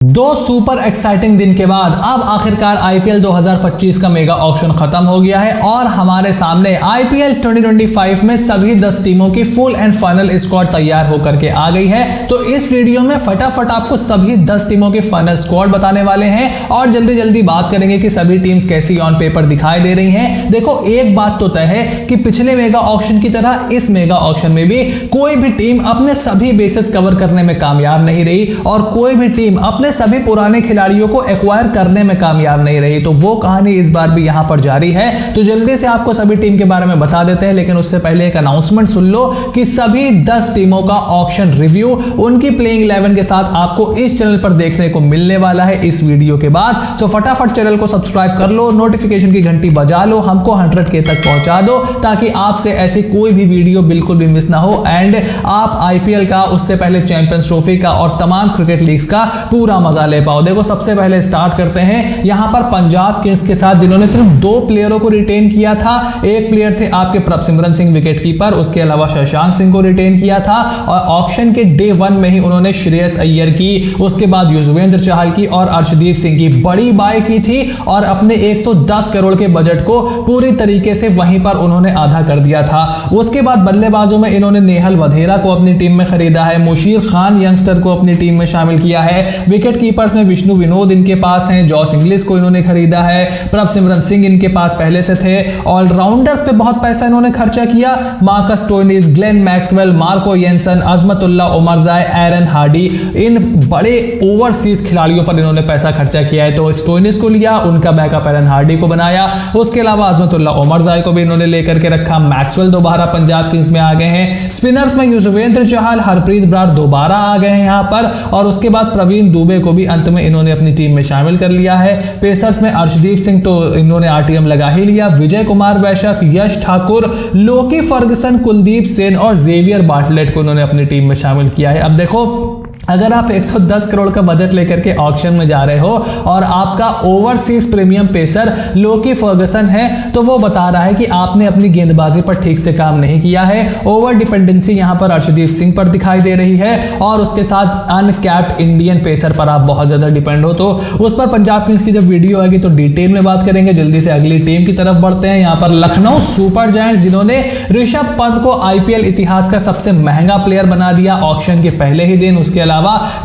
दो super exciting दिन के बाद अब आखिरकार आईपीएल 2025 का मेगा ऑक्शन खत्म हो गया है और हमारे सामने आईपीएल 2025 में सभी 10 टीमों की फुल एंड फाइनल स्क्वाड तैयार होकर के आ गई है। तो इस वीडियो में फटाफट आपको सभी 10 टीमों की फाइनल स्क्वाड बताने वाले हैं और जल्दी जल्दी बात करेंगे कि सभी टीम्स कैसी ऑन पेपर दिखाई दे रही हैं। देखो, एक बात तो तय है कि पिछले मेगा ऑक्शन की तरह इस मेगा ऑक्शन में भी कोई भी टीम अपने सभी बेसिस कवर करने में कामयाब नहीं रही और कोई भी टीम अपने सभी पुराने खिलाड़ियों को एक्वायर करने में कामयाब नहीं रही। तो वो कहानी इस बार भी यहां पर जारी है। तो जल्दी से आपको सभी टीम के बारे में बता देते हैं, लेकिन उससे पहले एक अनाउंसमेंट सुन लो कि सभी 10 टीमों का ऑक्शन रिव्यू उनकी प्लेइंग 11 के साथ आपको इस चैनल पर देखने को मिलने वाला है इस वीडियो के बाद। तो फटाफट चैनल को सब्सक्राइब कर लो, नोटिफिकेशन की घंटी बजा लो, हमको 100K तक पहुंचा दो ताकि आपसे ऐसी कोई भी वीडियो बिल्कुल भी मिस ना हो एंड आप आईपीएल का, उससे पहले चैंपियंस ट्रॉफी का और तमाम क्रिकेट लीग्स का पूरा मजा ले पाओ। देखो, सबसे पहले स्टार्ट करते हैं यहां पर पंजाब किंग्स के साथ, जिन्होंने सिर्फ 2 प्लेयरों को रिटेन किया था। एक प्लेयर थे आपके प्रभसिमरन सिंह विकेटकीपर, उसके अलावा शशांक सिंह को रिटेन किया था और ऑक्शन के डे 1 में ही उन्होंने श्रेयस अय्यर की, उसके बाद युजवेंद्र चहल की और अर्शदीप सिंह की बड़ी बाय की थी और अपने 110 करोड़ के बजट को पूरी तरीके से वहीं पर उन्होंने आधा कर दिया था। उसके बाद बल्लेबाजों में इन्होंने नेहल वधेरा को अपनी टीम में खरीदा है, मुशीर खान यंगस्टर को अपनी टीम में शामिल किया है, विकेट कीपर्स में विष्णु विनोद इनके पास हैं, जॉस इंग्लिश को इन्होंने खरीदा है, प्रभसिमरन सिंह इनके पास पहले से थे। ऑलराउंडर्स पे बहुत पैसा इन्होंने खर्चा किया, Marcus Stoinis, Glenn Maxwell, Marco Jansen, Azmatullah Omarzai, Aaron Hardie, इन बड़े ओवरसीज खिलाड़ियों पर इन्होंने पैसा खर्चा किया है। तो स्टोइनिस को लिया, उनका बैकअप एरन हार्डी को बनाया, उसके अलावा अजमतुल्ला उमरजाई को भी इन्होंने लेकर के रखा। मैक्सवेल दोबारा पंजाब किंग्स में आ गए हैं। स्पिनर्स में युजवेंद्र चहल, हरप्रीत बराड़ दोबारा आ गए हैं यहां पर और उसके बाद प्रवीण दुबे को भी अंत में इन्होंने अपनी टीम में शामिल कर लिया है। पेसर्स में अर्शदीप सिंह तो इन्होंने आरटीएम लगा ही लिया, विजय कुमार वैशक, यश ठाकुर, लोकी फर्गसन, कुलदीप सेन और जेवियर बार्टलेट को इन्होंने अपनी टीम में शामिल किया है। अब देखो, अगर आप 110 करोड़ का बजट लेकर के ऑक्शन में जा रहे हो और आपका overseas premium pacer Lockie Ferguson है, तो वो बता रहा है कि आपने अपनी गेंदबाजी पर ठीक से काम नहीं किया है। ओवर डिपेंडेंसी यहां पर अर्शदीप सिंह पर दिखाई दे रही है और उसके साथ अनकैप्ड इंडियन पेसर पर आप बहुत ज्यादा डिपेंड हो। तो उस पर पंजाब किंग्स की जब वीडियो आएगी तो डिटेल में बात करेंगे। जल्दी से अगली टीम की तरफ बढ़ते हैं। यहां पर लखनऊ सुपर जायंट्स, जिन्होंने ऋषभ पंत को आईपीएल इतिहास का सबसे महंगा प्लेयर बना दिया ऑक्शन के पहले ही दिन। उसके अलावा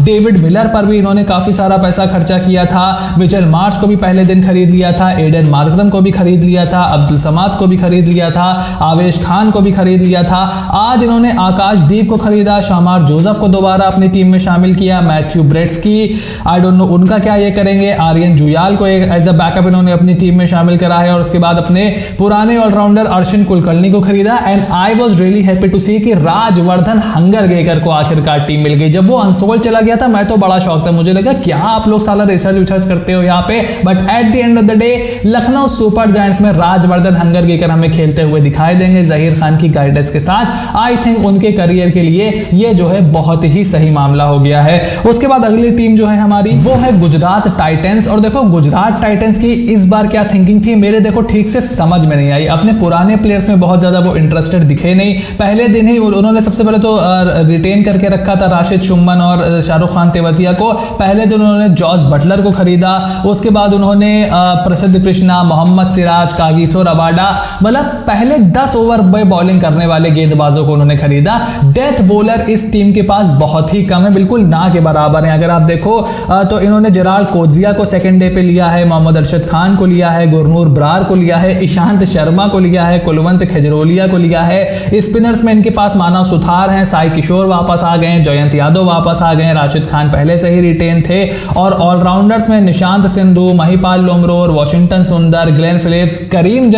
डेविड मिलर पर भी इन्होंने काफी सारा पैसा खर्चा किया था। मिचेल मार्श को भी पहले दिन खरीद लिया था, एडन मार्करम को भी खरीद लिया था, अब्दुल समाद को भी खरीद लिया था, आवेश खान को भी खरीद लिया था। आज इन्होंने आकाशदीप को खरीदा, शामार जोसेफ को दोबारा अपनी टीम में शामिल किया, मैथ्यू ब्रेट्सकी, आई डोंट नो उनका क्या ये करेंगे, आर्यन जुयाल को एज अ बैकअप इन्होंने अपनी टीम में शामिल करा है और उसके बाद अपने पुराने ऑलराउंडर अर्शिन कुलकर्णी को खरीदा। And I was really happy to see कि राजवर्धन हंगरगेकर को आखिरकार टीम मिल गई। जब वो अनसोल्ड चला गया था, मैं तो बड़ा शौक था, मुझे लगा क्या आप लोग साला रिसर्च करते हो यहाँ पे, but at the end of the day Lucknow Super giants में राजवर्धन हंगरगेकर हमें खेलते हुए दिखाई देंगे जहीर खान की गाइडेंस के साथ। आई थिंक उनके करियर के लिए ये जो है बहुत ही सही मामला हो गया है। उसके बाद अगली टीम जो है हमारी वो है गुजरात टाइटंस। और देखो, गुजरात टाइटंस की इस बार क्या थिंकिंग थी मेरे देखो ठीक से समझ में नहीं आई। अपने पुराने प्लेयर्स में बहुत ज्यादा वो इंटरेस्टेड दिखे नहीं। पहले दिन ही उन्होंने सबसे पहले तो रिटेन करके रखा था राशिद शुम्मन और शाहरुख खान तेवतिया को। पहले दिन उन्होंने जॉस बटलर को खरीदा, उसके बाद उन्होंने प्रसिद्ध कृष्णा, मोहम्मद सिराज, कागिसो रबाडा, मतलब पहले 10 ओवर में बॉलिंग करने वाले गेंदबाजों को उन्होंने खरीदा। डेथ बॉलर इस टीम के पास बहुत ही कम है, बिल्कुल ना के बराबर है। अगर आप देखो तो इन्होंने जेराल्ड कोजिया को सेकंड डे पे लिया है, मोहम्मद अरशद खान को लिया है, गुरनूर ब्रार को लिया है, ईशांत शर्मा को लिया है, कुलवंत खजरोलिया को लिया है। स्पिनर्स में इनके पास मानव सुथार हैं, साई किशोर वापस आ गए, जयंत यादव वापस आ गए, राशिद खान पहले से ही रिटेन थे। और ऑलराउंडर्स में निशांत सिंधु, महिपाल लोमरोर, वॉशिंगटन सुंदर, ग्लेन फिलिप्स, करीम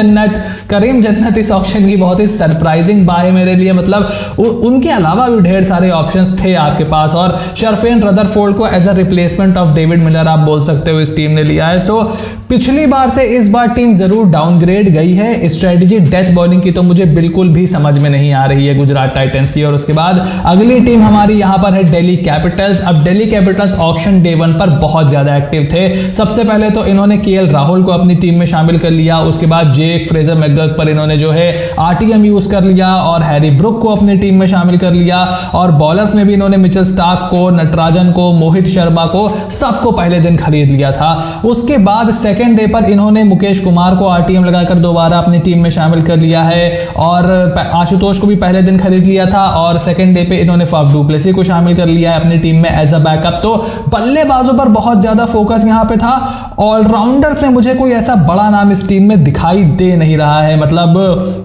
जन्नत इस ऑप्शन की बहुत ही सरप्राइजिंग बाय मेरे लिए, मतलब उनके अलावा भी ढेर सारे ऑप्शंस थे आपके पास। और शर्फेन रदरफोर्ड को as a replacement of David Miller आप बोल सकते हो इस टीम ने लिया है। सो पिछली बार से इस बार टीम जरूर डाउनग्रेड गई है। स्ट्रेटजी डेथ बॉलिंग की तो मुझे बिल्कुल भी समझ में नहीं आ रही है गुजरात टाइटंस की। और उसके बाद अगली टीम हमारी यहां पर है दिल्ली कैपिटल्स। अब दिल्ली कैपिटल्स ऑक्शन डे 1 पर बहुत ज्यादा एक्टिव थे। सबसे पहले तो इन्होंने केएल राहुल को अपनी टीम में शामिल कर लिया, उसके बाद जेक फ्रेजर मैकगर्थ पर इन्होंने जो है आरटीएम यूज कर लिया और हैरी ब्रुक को अपनी टीम में शामिल कर लिया, और बॉलर्स में भी इन्होंने मिचेल स्टार्क को, नटराजन को, मोहित शर्मा को, सबको पहले दिन खरीद लिया था। उसके बाद सेकेंड डे पर इन्होंने मुकेश कुमार को आरटीएम लगाकर दोबारा अपनी टीम में शामिल कर लिया है, और आशुतोष को भी पहले दिन खरीद लिया था, और सेकेंड डे पे इन्होंने फाफ डुप्लेसी को शामिल कर लिया है अपनी टीम में एज अ बैकअप। तो बल्लेबाजों पर बहुत ज्यादा फोकस यहां पे था। ऑलराउंडर्स में मुझे कोई ऐसा बड़ा नाम इस टीम में दिखाई दे नहीं रहा है, मतलब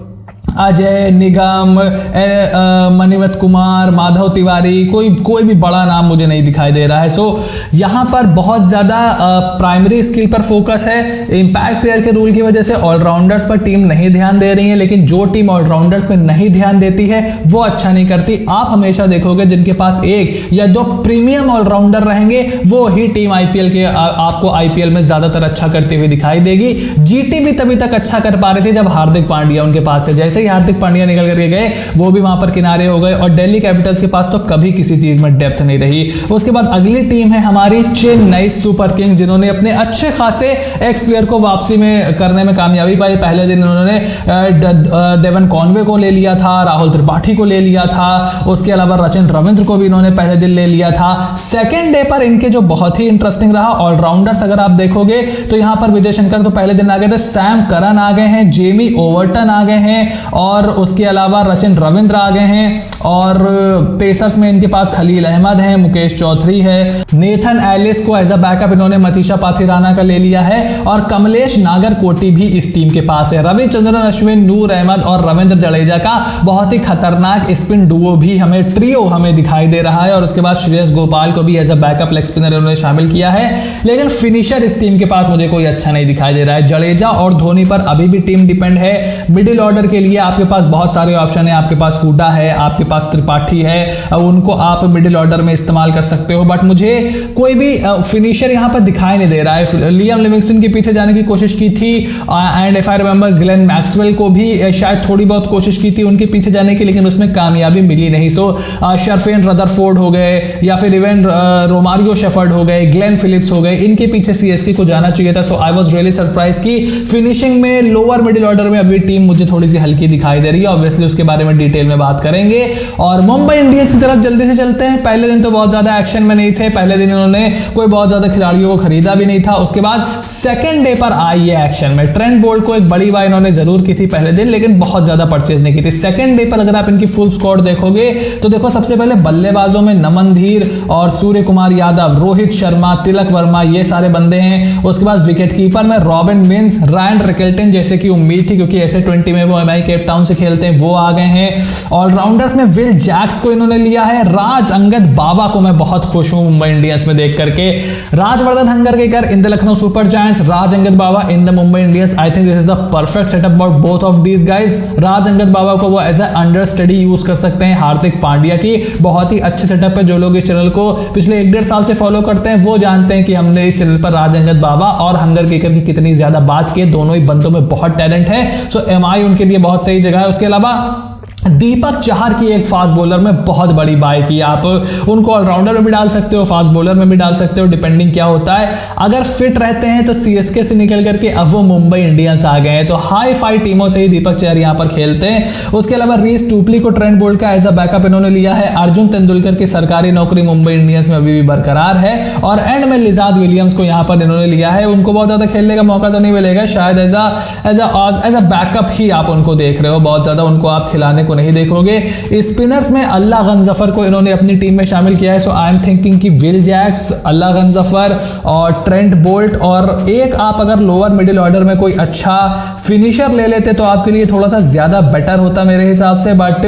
अजय, निगम, मणिवत कुमार, माधव तिवारी, कोई भी बड़ा नाम मुझे नहीं दिखाई दे रहा है। सो यहाँ पर बहुत ज़्यादा प्राइमरी स्किल पर फोकस है। इम्पैक्ट प्लेयर के रूल की वजह से ऑलराउंडर्स पर टीम नहीं ध्यान दे रही है, लेकिन जो टीम ऑलराउंडर्स पर नहीं ध्यान देती है वो अच्छा नहीं करती। आप हमेशा देखोगे जिनके पास एक या दो प्रीमियम ऑलराउंडर रहेंगे वो ही टीम आईपीएल के आपको आईपीएल में ज़्यादातर अच्छा करती हुई दिखाई देगी। जीटी भी तभी तक अच्छा कर पा रही थी जब हार्दिक पांड्या उनके पास थे। जैसे ही हार्दिक पांड्या निकल करके गए वो भी वहां पर किनारे हो गए, और दिल्ली कैपिटल्स के पास तो कभी किसी चीज में डेप्थ नहीं रही। उसके बाद अगली टीम है हमारी चेन्नई सुपर किंग्स, जिन्होंने अपने अच्छे खासे एक्स प्लेयर को वापसी में करने में कामयाबी पाई। पहले दिन उन्होंने डेवन कॉनवे को ले लिया था, राहुल त्रिपाठी को ले लिया था, उसके अलावा रचिन रविंद्र को भी इन्होंने पहले दिन ले लिया था। सेकेंड डे पर इनके जो बहुत ही इंटरेस्टिंग रहा ऑलराउंडर्स अगर आप देखोगे तो यहां पर विजय शंकर तो पहले दिन आ गए थे, सैम करन आ गए हैं, जेमी ओवर्टन आ गए हैं, और उसके अलावा रचिन रविंद्र आ गए हैं, और पेसर्स में इनके पास खलील अहमद है, मुकेश चौधरी है, नेथन एलिस को एज अ बैकअप इन्होंने मतीशा पाथिराना का ले लिया है, और कमलेश नागरकोटी भी इस टीम के पास है। रविचंद्रन अश्विन, नूर अहमद और रविंद्र जडेजा का बहुत ही खतरनाक स्पिन डुओ भी ट्रियो हमें दिखाई दे रहा है, और उसके बाद श्रेयस गोपाल को भी as a backup leg spinner इन्होंने शामिल किया है। लेकिन फिनिशर इस टीम के पास मुझे कोई अच्छा नहीं दिखाई दे रहा है। जडेजा और धोनी पर अभी भी टीम डिपेंड है। मिडिल ऑर्डर के लिए आपके पास बहुत सारे ऑप्शन है, आपके पास हुडा है, आपके पास त्रिपाठी है, उनको आप मिडिल ऑर्डर में इस्तेमाल कर सकते हो, बट मुझे कोई भी फिनिशर यहां पर दिखाई नहीं दे रहा है। लियाम लिविंगस्टन के पीछे जाने की कोशिश की थी, and if I remember Glenn Maxwell को भी शायद थोड़ी बहुत कोशिश की थी उनके पीछे जाने की, लेकिन उसमें कामयाबी मिली नहीं। सो शर्फेन रदरफोर्ड हो गए, या फिर इवन रोमारियो शेफर्ड हो गए, ग्लेन फिलिप्स हो गए, इनके पीछे सीएसके को जाना चाहिए था। सो आई वाज रियली सरप्राइज कि फिनिशिंग में लोअर मिडिल ऑर्डर में अभी टीम मुझे थोड़ी सी हल्की दिखाई दे रही है। ऑब्वियसली उसके बारे में डिटेल में बात करेंगे, और मुंबई इंडियंस की तरफ जल्दी से चलते हैं। पहले दिन तो बहुत ज्यादा एक्शन में नहीं थे, पहले दिन इन्होंने कोई बहुत ज्यादा खिलाड़ियों को खरीदा भी नहीं था। उसके बाद सेकंड डे पर आई है एक्शन में। ट्रेंट बोल्ट को एक बड़ी बाय इन्होंने जरूर की थी पहले दिन, लेकिन बहुत ज्यादा परचेज नहीं की थी। सेकंड डे पर अगर आप इनकी फुल स्क्वाड देखोगे तो देखो सबसे पहले बल्लेबाजों में नमन धीर और सूर्य कुमार यादव, रोहित शर्मा, तिलक वर्मा, ये सारे बंदे हैं। उसके बाद विकेट कीपर में रॉबिन मिन्स, रायन रिकेल्टन जैसे कि उम्मीद थी क्योंकि ऐसे 20 में वो एमआई केप टाउन से खेलते हैं, वो आ गए हैं। ऑलराउंडर्स में विल जैक्स को इन्होंने लिया है। राज अंगद बाबा को मैं बहुत खुश हूं मुंबई इंडियंस में देख करके। Rajvardhan Hangargekar in the Lucknow Super Giants, Raj Angad Bawa in the Mumbai Indians. I think this is the perfect setup for both of these guys. Raj Angad Bawa को वो as a understudy use कर सकते हैं हार्दिक पांड्या की। बहुत ही अच्छे सेटअप है। जो लोग इस चैनल को पिछले 1-1.5 साल से फॉलो करते हैं वो जानते हैं कि हमने इस चैनल पर राज अंगद बाबा और हंगरकेकर की कितनी ज्यादा बात की। दोनों ही बंदों में बहुत टैलेंट है। सो एमआई उनके लिए बहुत सही जगह है। उसके अलावा दीपक चहर की एक फास्ट बॉलर में बहुत बड़ी बाय की। आप उनको ऑलराउंडर में भी डाल सकते हो, फास्ट बॉलर में भी डाल सकते हो, डिपेंडिंग क्या होता है। अगर फिट रहते हैं तो सीएसके से निकल करके अब वो मुंबई इंडियंस आ गए हैं, तो हाई फाई टीमों से ही दीपक चहर यहां पर खेलते हैं। उसके अलावा रीस टूपली को ट्रेंट बोल्ट का एज अ बैकअप इन्होंने लिया है। अर्जुन तेंदुलकर की सरकारी नौकरी मुंबई इंडियंस में अभी भी बरकरार है, और एंड में लिजाद विलियम्स को यहां पर इन्होंने लिया है। उनको बहुत ज्यादा खेलने का मौका तो नहीं मिलेगा, शायद एज अ बैकअप ही आप उनको देख रहे हो, बहुत ज्यादा उनको आप खिलाने को नहीं देखोगे। स्पिनर्स में अल्लाह गंजफर को इन्होंने अपनी टीम में शामिल किया है। सो आई एम थिंकिंग कि विल जैक्स, अल्लाह गंजफर और ट्रेंट बोल्ट, और एक आप अगर लोअर मिडिल ऑर्डर में कोई अच्छा फिनिशर ले लेते तो आपके लिए थोड़ा सा ज्यादा बेटर होता मेरे हिसाब से, बट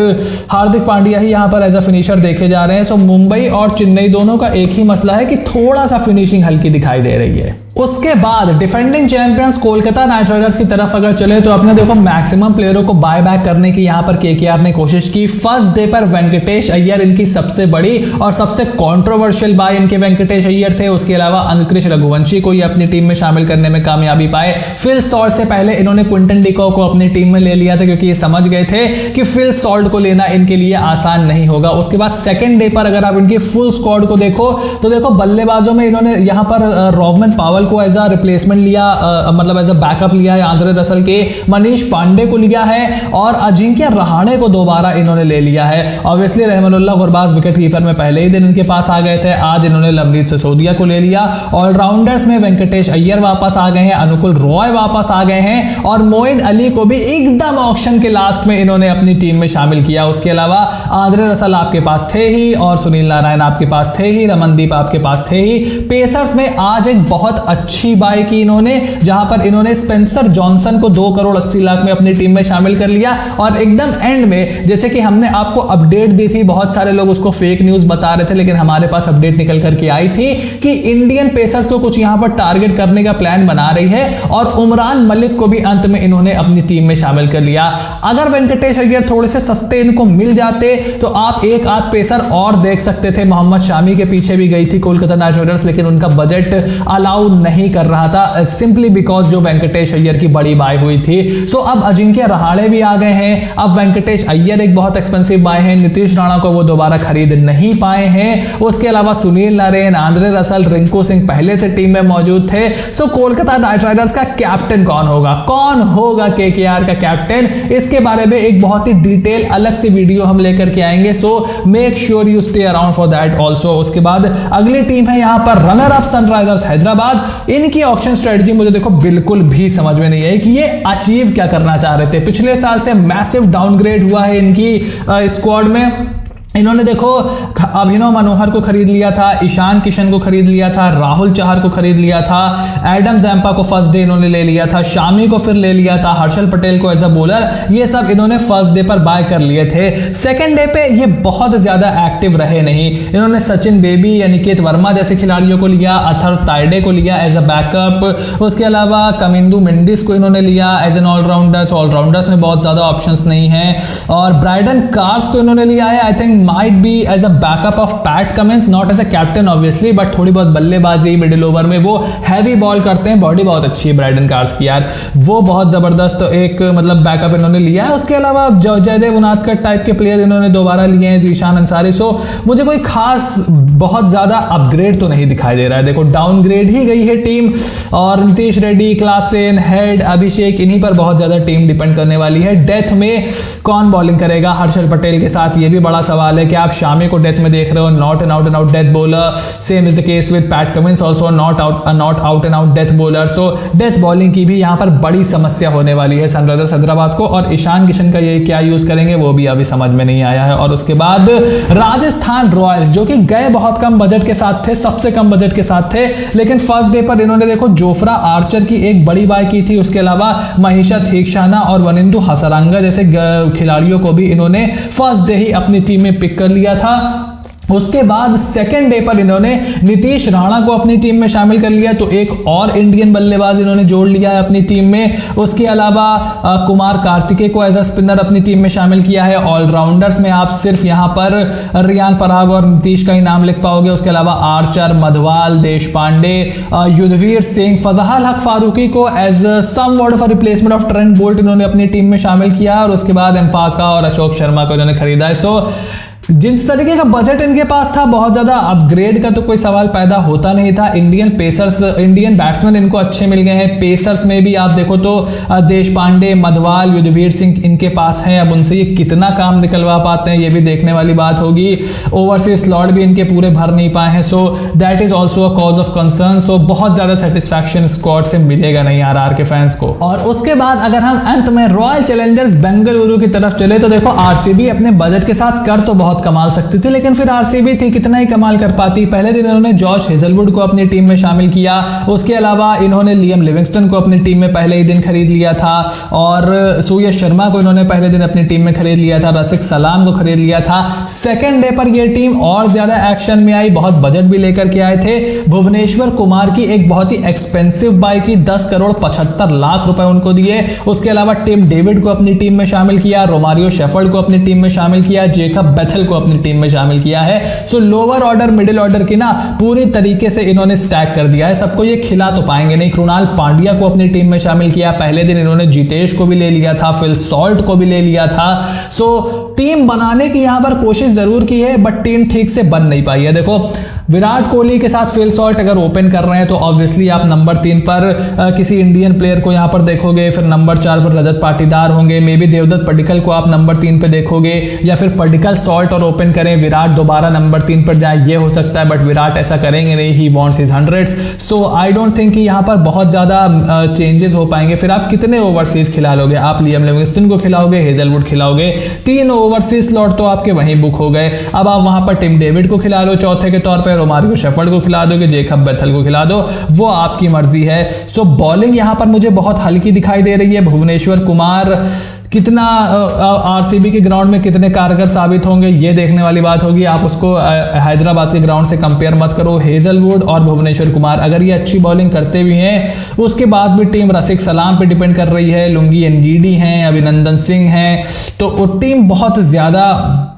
हार्दिक पांड्या ही यहां पर एज अ फिनिशर देखे जा रहे हैं। सो मुंबई और चेन्नई दोनों का एक ही मसला है कि थोड़ा सा फिनिशिंग हल्की दिखाई दे रही है। उसके बाद defending champions Kolkata night Riders की तरफ अगर चले तो अपने देखो मैक्सिमम प्लेयरों को बाय बैक करने की यहां पर केकेआर ने कोशिश की। फर्स्ट डे पर वेंकटेश अय्यर इनकी सबसे बड़ी और सबसे कंट्रोवर्शियल बाय इनके वेंकटेश अय्यर थे। उसके अलावा अंकृश रघुवंशी को ये अपनी टीम में शामिल करने में कामयाबी पाए। फिल सॉल्ट से पहले इन्होंने क्विंटन डिकॉक को अपनी टीम में ले लिया था क्योंकि ये समझ गए थे कि फिल सॉल्ट को लेना इनके लिए आसान नहीं होगा। उसके बाद सेकेंड डे पर अगर आप इनकी फुल स्क्वाड को देखो तो देखो बल्लेबाजों में इन्होंने यहां पर रॉबमन पावल को एज अ रिप्लेसमेंट लिया, मतलब एज अ बैकअप लिया है। आंद्रे रसल के मनीष पांडे को लिया है और अजिंक्य रहाणे को दोबारा इन्होंने ले लिया है। Obviously Rahmanullah Gurbaz wicket keeper में पहले ही दिन इनके पास आ गए थे। आज इन्होंने लवनीत सिसोदिया को ले लिया। ऑलराउंडर्स में वेंकटेश अय्यर वापस आ गए हैं, अनुकुल रॉय वापस आ गए हैं और मोइन अली को भी एकदम ऑक्शन के लास्ट में इन्होंने अपनी टीम में शामिल किया। उसके अलावा आंद्रे रसल आपके पास थे ही और सुनील नारायण आपके पास थे ही, रमनदीप आपके पास थे ही। पेसर्स में आज एक बहुत अच्छी बाय की इन्होंने, जहां पर इन्होंने स्पेंसर जॉनसन को 2 करोड़ 80 लाख में अपनी टीम में शामिल कर लिया। और एकदम एंड में जैसे कि हमने आपको अपडेट दी थी, बहुत सारे लोग उसको फेक न्यूज बता रहे थे लेकिन हमारे पास अपडेट निकल करके आई थी कि इंडियन पेसर्स को कुछ यहां पर टारगेट करने का प्लान बना रही है और उमरान मलिक को भी अंत में इन्होंने अपनी टीम में शामिल कर लिया। अगर वेंकटेश अय्यर थोड़े से सस्ते इनको मिल जाते तो आप एक आध पेसर और देख सकते थे। मोहम्मद शामी के पीछे भी गई थी कोलकाता नाइट राइडर्स लेकिन उनका बजट अलाउ नहीं कर रहा था, सिंपली बिकॉज जो वेंकटेश अय्यर की बड़ी बाय हुई थी। सो अब अजिंक्य रहाणे भी आ गए हैं। अब वेंकटेश अय्यर एक बहुत एक्सपेंसिव बाय है। नीतीश राणा को वो दोबारा खरीद नहीं पाए हैं। उसके अलावा सुनील नारायण, आंद्रे रसल, रिंकू सिंह पहले से टीम में मौजूद थे। सो कोलकाता नाइट राइडर्स का कैप्टन कौन होगा, कौन होगा केकेआर का कैप्टन, इसके बारे में एक बहुत ही डिटेल अलग से वीडियो हम लेकर के आएंगे। सो make sure you stay around for that also. उसके बाद अगली टीम है यहां पर रनर अप सनराइजर्स हैदराबाद। इनकी ऑक्शन स्ट्रेटजी मुझे देखो बिल्कुल भी समझ में नहीं आई कि ये अचीव क्या करना चाह रहे थे। पिछले साल से मैसिव डाउनग्रेड हुआ है इनकी स्क्वाड में। इन्होंने देखो अभिनव मनोहर को खरीद लिया था, ईशान किशन को खरीद लिया था, राहुल चहर को खरीद लिया था, एडम जैम्पा को फर्स्ट डे इन्होंने ले लिया था, शामी को फिर ले लिया था, हर्षल पटेल को एज अ बॉलर, ये सब इन्होंने फर्स्ट डे पर बाय कर लिए थे। सेकंड डे पे ये बहुत ज्यादा एक्टिव रहे नहीं। इन्होंने सचिन बेबी या निकेत वर्मा जैसे खिलाड़ियों को लिया, अथर ताइडे को लिया एज अ बैकअप। उसके अलावा कमिंदू मेंडिस को इन्होंने लिया एज एन ऑलराउंडर्स। ऑलराउंडर्स में बहुत ज्यादा ऑप्शंस नहीं है। और ब्राइडन कार्स को इन्होंने लिया है, I think might be as a backup of Pat Cummins, not as a captain obviously, but थोड़ी बहुत बल्लेबाजी मिडिल ओवर में वो हैवी बॉल करते हैं। बॉडी बहुत अच्छी है ब्राइडन कार्स की यार, वो बहुत जबरदस्त एक मतलब बैकअप इन्होंने लिया है। उसके अलावा जयदेव उनादकर टाइप के प्लेयर इन्होंने दोबारा लिए हैं, जीशान अंसारी। सो मुझे कोई खास बहुत ज्यादा अपग्रेड तो नहीं दिखाई दे रहा है। देखो डाउनग्रेड ही गई है टीम और नीतीश रेड्डी, क्लासेन, हेड, अभिषेक, इन्हीं पर बहुत ज्यादा टीम डिपेंड करने वाली है। डेथ में कौन बॉलिंग करेगा हर्षल पटेल के साथ, ये भी बड़ा सवाल है कि आप शामी को डेथ में देख रहे हो, not an out and out death bowler. Same is the case with PAT Cummins, also not out and out death bowler. So death bowling की भी यहां पर बड़ी समस्या होने वाली है सनराइजर्स हैदराबाद को। और ईशान किशन का ये क्या यूज करेंगे वो भी अभी समझ में नहीं आया है। और उसके बाद राजस्थान रॉयल्स जो कि गए बहुत कम बजट के साथ थे, सबसे कम बजट के साथ थे, लेकिन फर्स्ट डे पर इन्होंने देखो जोफ्रा आर्चर की एक बड़ी बाय की थी। उसके अलावा महीशा थीक्षाना और वनिंदु हसरंगा जैसे खिलाड़ियों को भी इन्होंने फर्स्ट डे ही अपनी टीम में पिक कर लिया था। उसके बाद सेकेंड डे पर इन्होंने नीतीश राणा को अपनी टीम में शामिल कर लिया, तो एक और इंडियन बल्लेबाज इन्होंने जोड़ लिया है अपनी टीम में। उसके अलावा कुमार कार्तिकेय को एज अ स्पिनर अपनी टीम में शामिल किया है। ऑलराउंडर्स में आप सिर्फ यहां पर रियान पराग और नीतीश का ही नाम लिख पाओगे। उसके अलावा आर्चर, मधवाल, देश पांडे, युद्धवीर सिंह, फजहल हक फारूकी को as somewhat of replacement of Trent Boult इन्होंने अपनी टीम में शामिल किया। और उसके बाद एम्पाका और अशोक शर्मा को इन्होंने खरीदा है। सो जिस तरीके का बजट इनके पास था, बहुत ज्यादा अपग्रेड का तो कोई सवाल पैदा होता नहीं था। इंडियन बैट्समैन इनको अच्छे मिल गए हैं। पेसर्स में भी आप देखो तो देश पांडे, मधवाल, युद्धवीर सिंह इनके पास हैं। अब उनसे ये कितना काम निकलवा पाते हैं ये भी देखने वाली बात होगी। ओवरसीज स्लॉट भी इनके पूरे भर नहीं पाए हैं। So that is also a cause of concern. So बहुत ज्यादा सेटिस्फैक्शन स्क्वाड से मिलेगा नहीं आरआर के फैंस को। और उसके बाद अगर हम अंत में रॉयल चैलेंजर्स बेंगलुरु की तरफ चले तो देखो आरसीबी अपने बजट के साथ कर तो बहुत बहुत कमाल सकती थी, लेकिन फिर आरसीबी थी, कितना ही कमाल कर पाती। पहले दिन इन्होंने जॉश हेजलवुड को अपनी टीम में शामिल किया, उसके अलावा इन्होंने लियम लिविंगस्टन को अपनी टीम में पहले ही दिन खरीद लिया था, और सूर्यश शर्मा को इन्होंने पहले दिन अपनी टीम में खरीद लिया था, रसिक सलाम को खरीद लिया था। सेकंड डे पर यह टीम और ज्यादा एक्शन में आई, बहुत बजट भी लेकर के आए थे। भुवनेश्वर कुमार की एक बहुत ही एक्सपेंसिव बाय की, 10 करोड़ 75 लाख रुपए उनको दिए। उसके अलावा टिम डेविड को अपनी टीम में शामिल किया, रोमारियो शेफर्ड को अपनी टीम में शामिल किया, जेकब बेथल को अपनी टीम में शामिल किया है। सो लोअर ऑर्डर मिडिल ऑर्डर की ना पूरी तरीके से इन्होंने स्टैक कर दिया है। सबको ये खिला तो पाएंगे नहीं। कृणाल पांड्या को अपनी टीम में शामिल किया, पहले दिन इन्होंने जितेश को भी ले लिया था, फिल सॉल्ट को भी ले लिया था। सो टीम बनाने की यहां पर कोशिश जरूर की है, बट टीम ठीक से बन नहीं पाई है। देखो विराट कोहली के साथ फिल सॉल्ट अगर ओपन कर रहे हैं तो ऑब्वियसली आप नंबर 3 पर किसी इंडियन प्लेयर को यहां पर देखोगे, फिर नंबर 4 पर रजत पाटीदार होंगे, मे बी देवदत्त पडिक्कल को आप नंबर 3 पे देखोगे, या फिर पडिक्कल सॉल्ट और ओपन करें, विराट दोबारा नंबर 3 पर जाए, ये हो सकता है। बट विराट ऐसा करेंगे नहीं, he wants his 100s। So I don't think कि यहां पर बहुत ज्यादा चेंजेस हो पाएंगे। फिर आप कितने ओवरसीज खिला लोगे? आप लियम लिविंगस्टन को खिलाओगे, हेजलवुड खिलाओगे, 3 ओवरसीज स्लॉट तो आपके वहीं बुक हो गए। अब आप वहां पर टिम डेविड को खिला लो चौथे के तौर पर, रोमारियो शेफर्ड को खिला दोगे, जेकब बेथल को खिला दो, वो आपकी मर्जी है। सो बॉलिंग यहां पर मुझे बहुत हल्की दिखाई दे रही है। भुवनेश्वर कुमार कितना आरसीबी के ग्राउंड में कितने कारगर साबित होंगे, ये देखने वाली बात होगी। आप उसको हैदराबाद के ग्राउंड से कंपेयर मत करो। हेजलवुड और भुवनेश्वर कुमार अगर ये अच्छी बॉलिंग करते भी हैं, उसके बाद भी टीम रसिक सलाम पे डिपेंड कर रही है, लुंगी एनगीडी हैं, अभिनंदन सिंह हैं, तो वो टीम बहुत ज्यादा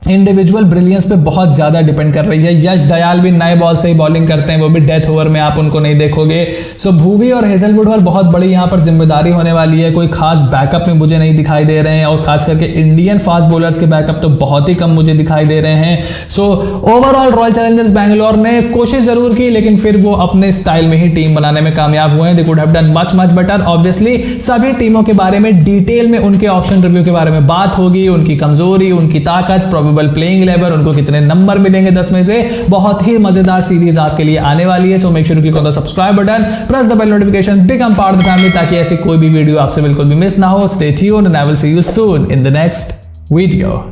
इंडिविजुअल ब्रिलियंस पे बहुत ज्यादा डिपेंड कर रही है। यश दयाल भी नए बॉल से ही बॉलिंग करते हैं, वो भी डेथ ओवर में आप उनको नहीं देखोगे। सो भुवी और हेजलवुड पर बहुत बड़ी यहां पर जिम्मेदारी होने वाली है। कोई खास बैकअप में मुझे नहीं दिखाई दे रहे हैं, और खास करके इंडियन फास्ट बॉलर्स के बैकअप तो बहुत ही कम मुझे दिखाई दे रहे हैं। So overall royal Challengers Bangalore ने कोशिश जरूर की, लेकिन फिर वो अपने स्टाइल में ही टीम बनाने में कामयाब हुए हैं। They could have done much much better. Obviously सभी टीमों के बारे में डिटेल में उनके ऑप्शन रिव्यू के बारे में बात होगी, उनकी कमजोरी, उनकी ताकत, प्लेइंग लेवल, उनको कितने नंबर मिलेंगे 10 में से। बहुत ही मजेदार सीरीज आपके लिए आने वाली है। So make sure to click on the subscribe button, press the bell notification, become part of the family, ताकि ऐसी कोई भी वीडियो आपसे बिल्कुल भी मिस ना हो। Stay tuned and I will see you soon in the next video.